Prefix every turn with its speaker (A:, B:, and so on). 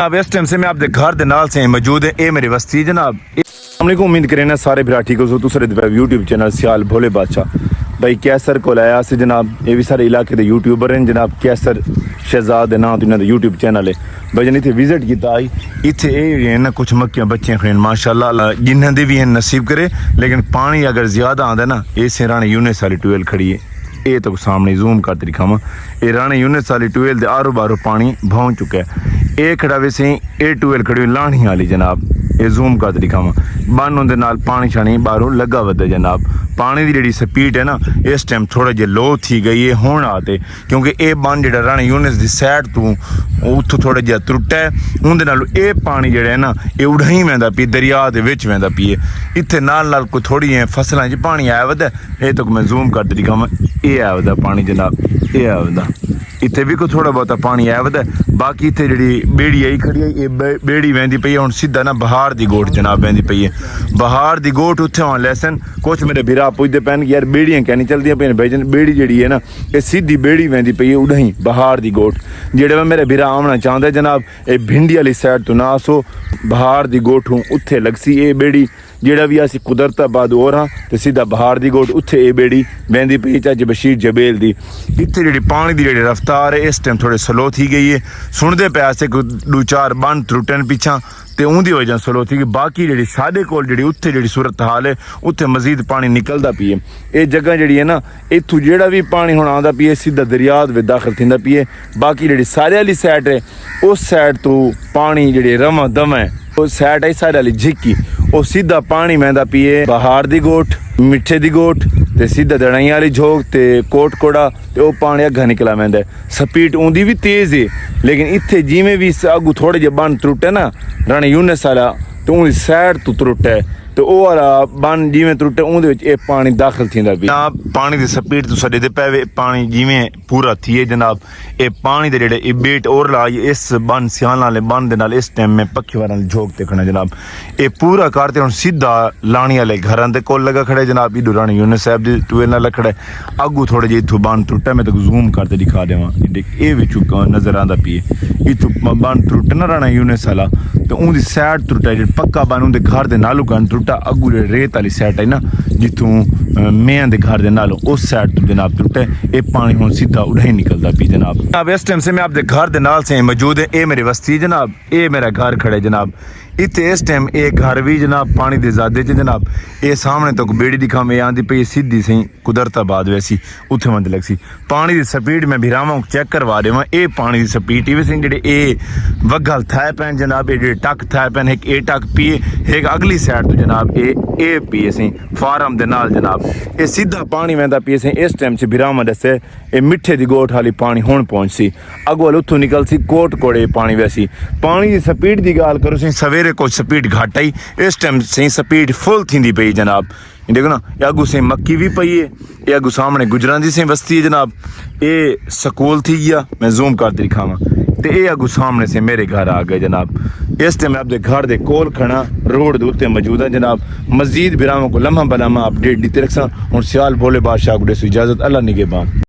A: अब इस टाइम से मैं आपके घर के नाल से मौजूद है। ये मेरी बस्ती जनाब। अस्सलाम उम्मीद करें ना सारे भरा ठीक हो। दूसरे यूट्यूब चैनल सियाल भोले बादशाह भाई कैसर को लाया से जनाब। ये भी सारे इलाके के यूट्यूबर हैं जनाब। कैसर शहजाद ना तो इन्होंने यूट्यूब चैनल है भाई जन इतने विजिट किया आई। इतने ना कुछ मक्खियां बच्चियां खड़े माशाल्लाह जिन्हें भी हैं नसीब करे। लेकिन पानी अगर ज़्यादा आंदा ना ये से रानी यूनिस वाली ट्यूबवेल खड़ी है। ये तो सामने जूम करते दिखावा। ये रानी यूनिस वाली ट्यूबवेल के आरो बारो पानी पहुँच चुका है। ये खड़ा वैसे ये ट्यूबवेल खड़ी हुई लाणी वाली जनाब। ये जूम करते दिखावा। बन उनके नाल पानी शानी बाहरों लगा वध जनाब। पानी की जी स्पीड है ना इस टाइम थोड़ा जि लो थी गई है हुण आते क्योंकि ये बन जो रानी यूनिस की सैड तो उतों थोड़ा जि त्रुट है उनके नाल ये पानी जो है ना ये उड़ाई वहदा पी दरिया के विच वहदा पी है। इतने नाल कोई थोड़ी फसलों च पानी आया वदा। ये तो मैं जूम करते दिखावा। ये आया वदा पानी जनाब। ये आया वदा इतने भी कोई थोड़ा बहुत पानी आया वदा। बाकी इतने जी बेड़ी आई खड़ी है ये बेड़ी वहदी पई है। हुण सीधा ना बहार की गोट जनाब वहदी पई है। बहार की गोट उत्थे आने लैसन कुछ मेरे भरा पुछते पैन यार बेड़ियां क्या नहीं चलदियां पे भाई जन बेड़ी जी है ना ये सीधी बेड़ी वहदी पई है उड़ाई बहार की गोट। जेड़े मेरे भरा आना चाहता है जनाब ये भिंडी वाली साइड तो ना सो बहार की गोट हूँ उत्थे लगसी ये बेड़ी। जेड़ा भी असी कुदरताबाद और हाँ तो सीधा बहार की गोट उत्थे ये बेड़ी बहदी पई चाचे बशीर जबेल की। इतने जी पानी की जी रफ्तार है इस टाइम थोड़े स्लो थी गई है। सुनते पैसे कोई दो चार बन त्रुटन पिछा तो उनकी वजह स्लो थी। बाकी जी साढ़े को उत्थे जी सूरत हाल है उत्थे मजीद पानी निकलता पी है। ये जगह जी है ना इतों जोड़ा भी पानी हुण आंदा पी है सीधा दरिया में दाखिल थींदा पी है। बाकी जी सारे वाली सैड है उस सैड तो पानी जी रवा दम है उस सैड है सारे वाली झिक्की वो सीधा पानी वहदा पी है बहार की गोट मिठे की गोट ते सीधा दड़ाई वाली झोक ते कोट कोड़ा ते वो पानी अग्गा निकला वहदा है। स्पीड उनकी भी तेज़ है लेकिन इत्थे जिमें भी अगू थोड़े जे बन त्रुट है ना रानी यूनिस वाला तो उनकी सैड तो त्रुट है तो वो वाला बन जिमें त्रुटे उनके पानी दाखिल थींदा पी। पानी की स्पीड तो सड़े पे पानी जिमें पूरा थी है जनाब। ये पानी के जेडे बेट और लाई इस बन सियाल वाले बन के नाल इस टाइम में पक्षी वाले झोंक देखना जनाब। ये पूरा करते हम सीधा लाणी वाले घर के कोल लगा खड़े जनाब। इधर रानी यूनिस साहब की ट्यूबवेल नाल खड़ा है। अगू थोड़े जे इतों बन त्रुटा मैं तो जूम करते दिखा देवा ये नजर आता पी है। इतों बन त्रुट ना राना यूनिस वाला तो उनकी सैड त्रुटा जो पक्का बन उनके घर के नालों कन त्रुटा अगू रेत वाली सैड है ना जितों मेहन के घर के नालों उस सैड तो जनाब त्रुटे ये पानी हम सीधा उड़ाई निकलता पी जनाब। अब इस टाइम से मैं आपके घर के नाल से मौजूद है। ये मेरी बस्ती जनाब। ये मेरा घर खड़े जनाब। इतने इस टाइम ये घर भी जनाब पानी के ज़्यादा च जनाब। ये सामने तो बेड़ी दिखा मैं आँदी पई सीधी सही कुदरताबाद वैसी उत्थे मंद लगसी। पानी की स्पीड मैं भिरावां चेक करवा देवां। ये पानी की स्पीड ही वैसे जेडे ये वगल थे पैन जनाब। ये जेडे टक थे पैन एक ये टक पिए एक अगली साइड तो जनाब ये पिए सी फार्म के नाल जनाब। ये सीधा पानी वहदा पिए सी इस टाइम से भिरावां दसे ये मिठे की गोट वाली पानी हुण पहुँच सी अगू वाल उतों निकल सी कोट कोड़े पानी वैसी। पानी की स्पीड की गाल करो सी सवेरे कुछ स्पीड घट आई इस टाइम सही स्पीड फुल थी पई जनाब। देखो ना ये अगू से मक्की भी पई है। ये अगू सामने गुजरां दी से बस्ती है जनाब। ये स्कूल थी गया मैं जूम करते दिखावा तो ये अगू सामने से मेरे घर आ गए जनाब। इस टाइम आपके घर के कोल खड़ा रोड के उत्ते मौजूद है जनाब। मजीद बिरामों को लम्हा बलामा अपडेट देते रखसा। और सियाल भोले बादशाह को इजाजत अल्लाह निगहबान।